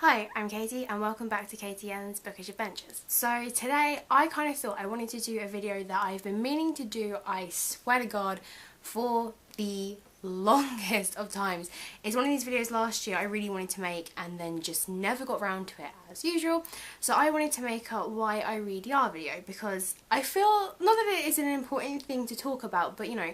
Hi, I'm Katie and welcome back to kati-ellen's Bookish Adventures. So today I kind of thought I wanted to do a video that I've been meaning to do, I swear to God, for the longest of times. It's one of these videos last year I really wanted to make and then just never got around to it as usual. So I wanted to make a why I read YA video because I feel, not that it is an important thing to talk about, but you know,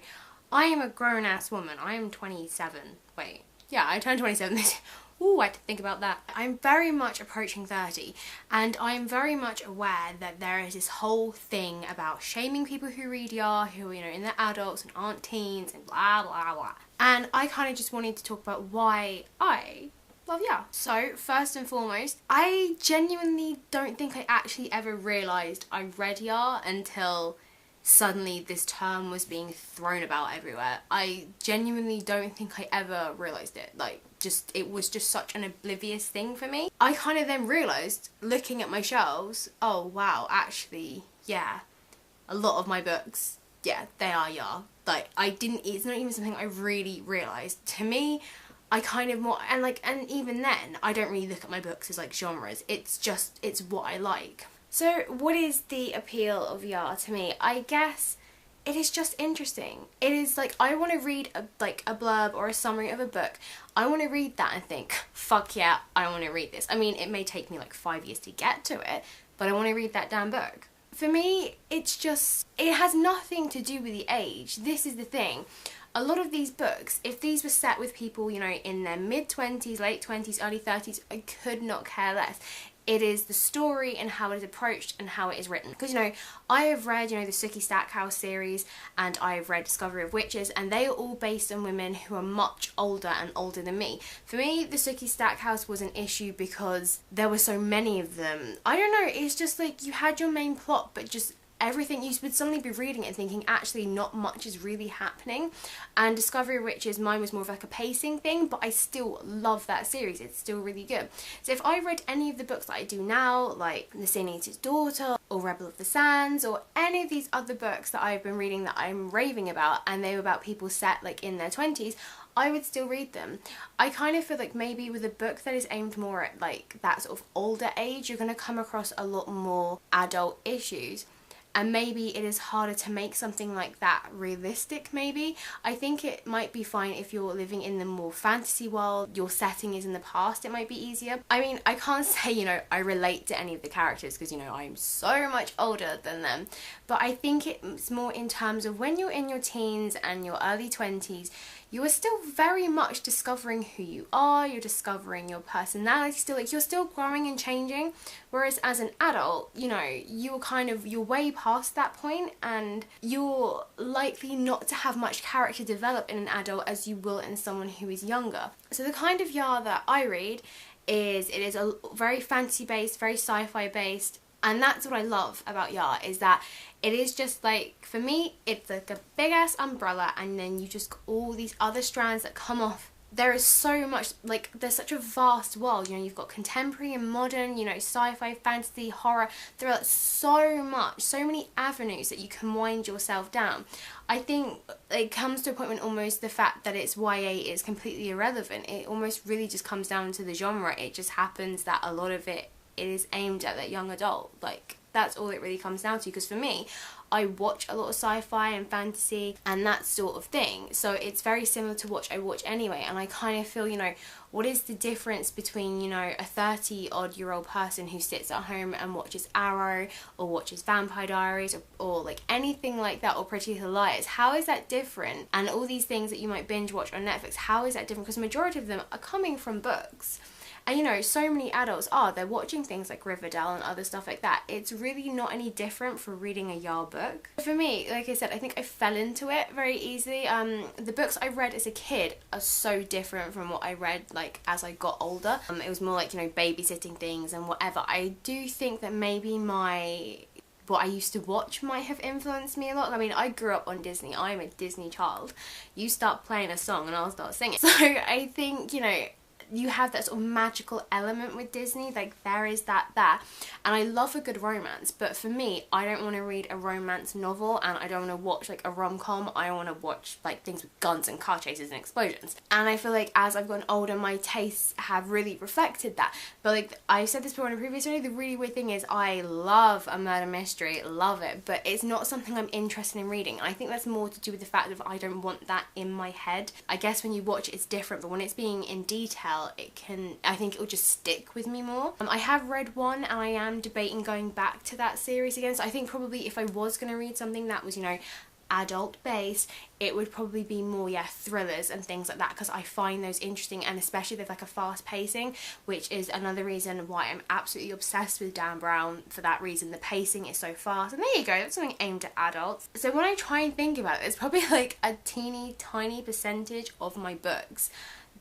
I am a grown ass woman. I am 27. Wait, yeah, I turned 27 this year. Ooh, I had to think about that. I'm very much approaching 30 and I'm very much aware that there is this whole thing about shaming people who read YA, who are, you know, in their adults and aren't teens and blah blah blah. And I kind of just wanted to talk about why I love YA. So first and foremost, I genuinely don't think I actually ever realised I read YA until suddenly this term was being thrown about everywhere. I genuinely don't think I ever realised it. It was just such an oblivious thing for me. I kind of then realised, looking at my shelves, oh wow, actually, yeah, a lot of my books, yeah, they are YA. It's not even something I really realised. To me, I kind of more, and even then, I don't really look at my books as like genres. It's what I like. So what is the appeal of YA to me? I guess it is just interesting. It is like, I want to read a blurb or a summary of a book. I want to read that and think, fuck yeah, I want to read this. I mean, it may take me like 5 years to get to it, but I want to read that damn book. For me, it has nothing to do with the age. This is the thing. A lot of these books, if these were set with people, you know, in their mid-20s, late 20s, early 30s, I could not care less. It is the story and how it is approached and how it is written. Because, you know, I have read, you know, the Sookie Stackhouse series and I've read Discovery of Witches, and they are all based on women who are much older and older than me. For me, the Sookie Stackhouse was an issue because there were so many of them. I don't know, it's just like you had your main plot, but just everything, you would suddenly be reading it and thinking actually not much is really happening. And Discovery of Witches, mine was more of like a pacing thing, but I still love that series. It's still really good. So if I read any of the books that I do now, like The Sin Eater's Daughter or Rebel of the Sands, or any of these other books that I've been reading that I'm raving about, and they were about people set like in their 20s, I would still read them. I kind of feel like maybe with a book that is aimed more at like that sort of older age, you're going to come across a lot more adult issues. And maybe it is harder to make something like that realistic, maybe. I think it might be fine if you're living in the more fantasy world, your setting is in the past, it might be easier. I mean, I can't say, you know, I relate to any of the characters because, you know, I'm so much older than them. But I think it's more in terms of when you're in your teens and your early 20s, you are still very much discovering who you are, you're discovering your personality still, like you're still growing and changing. Whereas as an adult, you know, you're way past that point and you're likely not to have much character develop in an adult as you will in someone who is younger. So the kind of YA that I read is, it is a very fantasy based, very sci-fi based. And that's what I love about YA, is that it is just like, for me, it's like a big ass umbrella and then you just got all these other strands that come off. There is so much, like, there's such a vast world, you know, you've got contemporary and modern, you know, sci-fi, fantasy, horror. There are so many avenues that you can wind yourself down. I think it comes to a point when almost the fact that it's YA is completely irrelevant. It almost really just comes down to the genre. It just happens that a lot of it is aimed at that young adult. Like, that's all it really comes down to, because for me, I watch a lot of sci-fi and fantasy and that sort of thing, so it's very similar to what I watch anyway. And I kind of feel, you know, what is the difference between, you know, a 30-odd-year-old person who sits at home and watches Arrow or watches Vampire Diaries or like anything like that, or Pretty Little Liars? How is that different? And all these things that you might binge watch on Netflix, how is that different? Because the majority of them are coming from books. And you know, so many adults they're watching things like Riverdale and other stuff like that. It's really not any different for reading a YA book. For me, like I said, I think I fell into it very easily. The books I read as a kid are so different from what I read like as I got older. It was more like, you know, babysitting things and whatever. I do think that maybe what I used to watch might have influenced me a lot. I mean, I grew up on Disney. I'm a Disney child. You start playing a song and I'll start singing. So I think, you know, you have that sort of magical element with Disney, like there is that there. And I love a good romance, but for me, I don't want to read a romance novel, and I don't want to watch like a rom-com. I want to watch like things with guns and car chases and explosions. And I feel like as I've gotten older, my tastes have really reflected that. But like I said this before in a previous video, the really weird thing is I love a murder mystery, love it, but it's not something I'm interested in reading. And I think that's more to do with the fact that I don't want that in my head. I guess when you watch it, it's different, but when it's being in detail, I think it'll just stick with me more. I have read one, and I am debating going back to that series again. So I think probably if I was going to read something that was, you know, adult based, it would probably be more, yeah, thrillers and things like that, because I find those interesting, and especially with like a fast pacing, which is another reason why I'm absolutely obsessed with Dan Brown. For that reason, the pacing is so fast, and there you go, that's something aimed at adults. So when I try and think about it, it's probably like a teeny tiny percentage of my books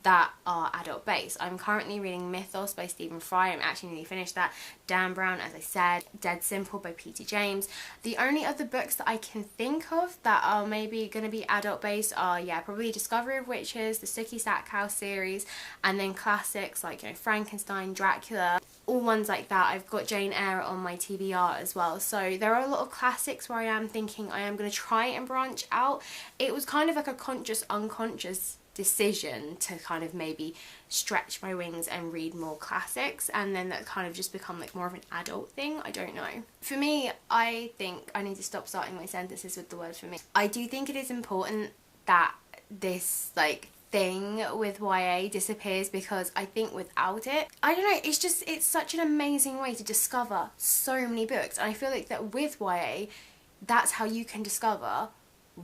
that are adult based. I'm currently reading Mythos by Stephen Fry. I'm actually nearly finished that. Dan Brown, as I said. Dead Simple by Peter James. The only other books that I can think of that are maybe going to be adult based are, yeah, probably Discovery of Witches, the Sookie Stackhouse series, and then classics like, you know, Frankenstein, Dracula, all ones like that. I've got Jane Eyre on my TBR as well. So there are a lot of classics where I am thinking I am going to try and branch out. It was kind of like a conscious, unconscious decision to kind of maybe stretch my wings and read more classics, and then that kind of just become like more of an adult thing. I don't know. For me, I think I need to stop starting my sentences with the word for me. I do think it is important that this like thing with YA disappears, because I think without it, I don't know, it's such an amazing way to discover so many books, and I feel like that with YA, that's how you can discover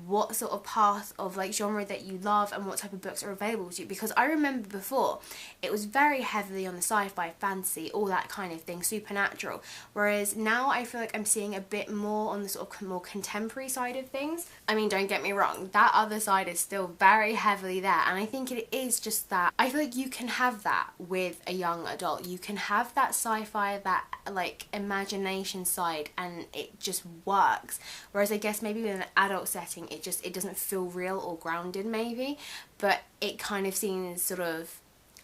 what sort of path of like genre that you love and what type of books are available to you. Because I remember before it was very heavily on the sci-fi, fantasy, all that kind of thing, supernatural, whereas now I feel like I'm seeing a bit more on the sort of more contemporary side of things. I mean, don't get me wrong, that other side is still very heavily there, and I think it is just that I feel like you can have that with a young adult. You can have that sci-fi, that like imagination side, and it just works, whereas I guess maybe with an adult setting it doesn't feel real or grounded maybe, but it kind of seems sort of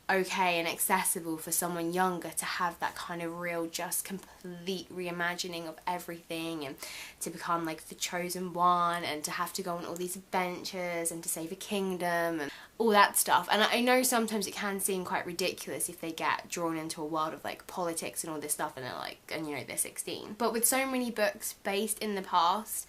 okay and accessible for someone younger to have that kind of real, just complete reimagining of everything, and to become like the chosen one, and to have to go on all these adventures and to save a kingdom and all that stuff. And I know sometimes it can seem quite ridiculous if they get drawn into a world of like politics and all this stuff, and they're like, and you know, they're 16. But with so many books based in the past,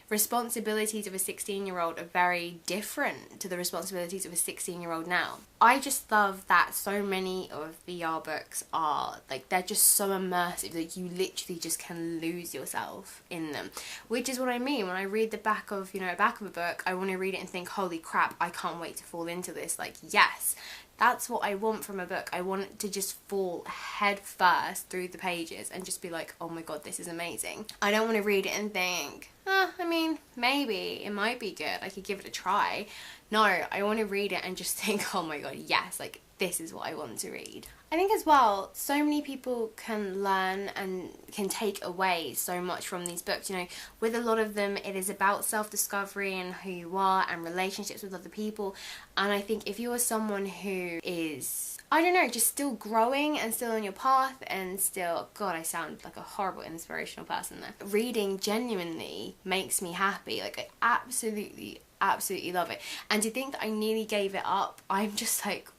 responsibilities of a 16-year-old are very different to the responsibilities of a 16-year-old now. I just love that so many of VR books are like, they're just so immersive, like you literally just can lose yourself in them, which is what I mean when I read the back of, you know, back of a book. I want to read it and think, holy crap, I can't wait to fall into this. Like, yes, that's what I want from a book. I want it to just fall head first through the pages and just be like, oh my god, this is amazing. I don't want to read it and think, I mean, maybe it might be good, I could give it a try. No, I want to read it and just think, oh my god, yes, like this is what I want to read. I think as well, so many people can learn and can take away so much from these books. You know, with a lot of them, it is about self-discovery and who you are and relationships with other people. And I think if you are someone who is, I don't know, just still growing and still on your path and still, god, I sound like a horrible inspirational person there. Reading genuinely makes me happy. Like, I absolutely love it. And to think that I nearly gave it up, I'm just like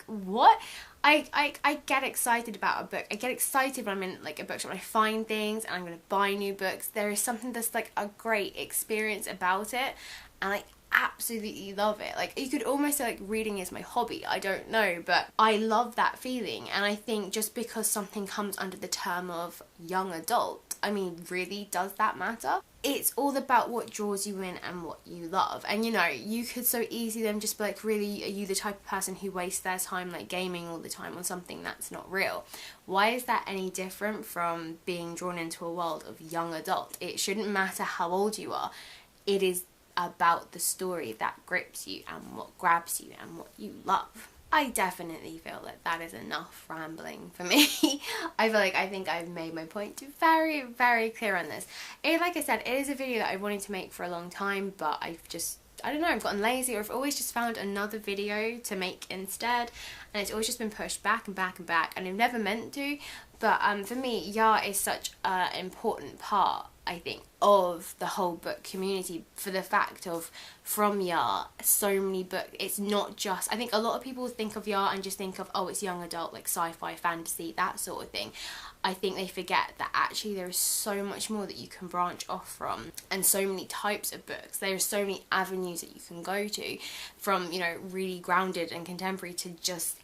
what? I get excited about a book. I get excited when I'm in like a bookshop and I find things and I'm going to buy new books. There is something that's like a great experience about it, and I absolutely love it. Like, you could almost say like reading is my hobby, I don't know, but I love that feeling. And I think just because something comes under the term of young adult, I mean, really, does that matter? It's all about what draws you in and what you love. And you know, you could so easily then just be like, really, are you the type of person who wastes their time like gaming all the time on something that's not real? Why is that any different from being drawn into a world of young adult? It shouldn't matter how old you are. It is about the story that grips you and what grabs you and what you love. I definitely feel that that is enough rambling for me. I think I've made my point very clear on this. Like I said, it is a video that I wanted to make for a long time, but I've just I don't know, I've gotten lazy, or I've always just found another video to make instead, and it's always just been pushed back and back and back, and I've never meant to. But for me, YA is such an important part, I think, of the whole book community, for the fact of, from YA, so many books, it's not just, I think a lot of people think of YA and just think of, oh, it's young adult, like sci-fi, fantasy, that sort of thing. I think they forget that actually there is so much more that you can branch off from, and so many types of books. There are so many avenues that you can go to, from, you know, really grounded and contemporary to just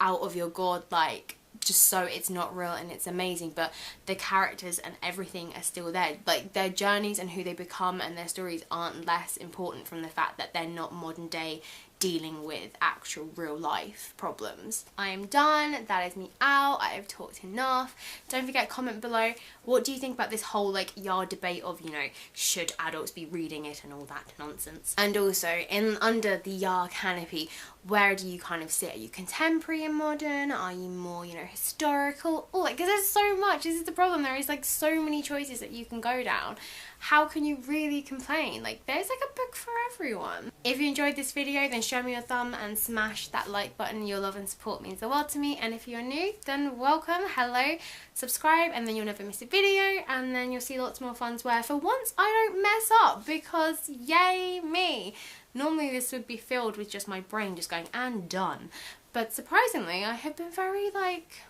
out of your gourd, like, just so it's not real and it's amazing, but the characters and everything are still there. Like, their journeys and who they become and their stories aren't less important from the fact that they're not modern day dealing with actual real life problems. I am done. That is me out. I have talked enough. Don't forget, comment below, what do you think about this whole like YA debate of, you know, should adults be reading it and all that nonsense? And also, in under the YA canopy, where do you kind of sit? Are you contemporary and modern? Are you more, you know, historical? Oh, like, because there's so much. This is the problem. There is like so many choices that you can go down. How can you really complain? Like, there's like a book for everyone. If you enjoyed this video, then show me your thumb and smash that like button. Your love and support means the world to me. And if you're new, then welcome, hello, subscribe, and then you'll never miss a video, and then you'll see lots more funs where for once I don't mess up, because yay me. Normally this would be filled with just my brain just going, and done. But surprisingly, I have been very like,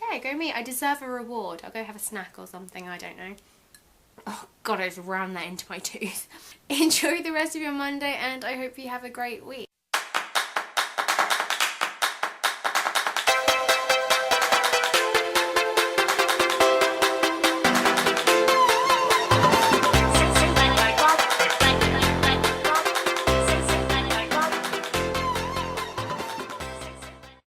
yeah, go me. I deserve a reward. I'll go have a snack or something, I don't know. Oh god, I just rammed that into my tooth. Enjoy the rest of your Monday, and I hope you have a great week.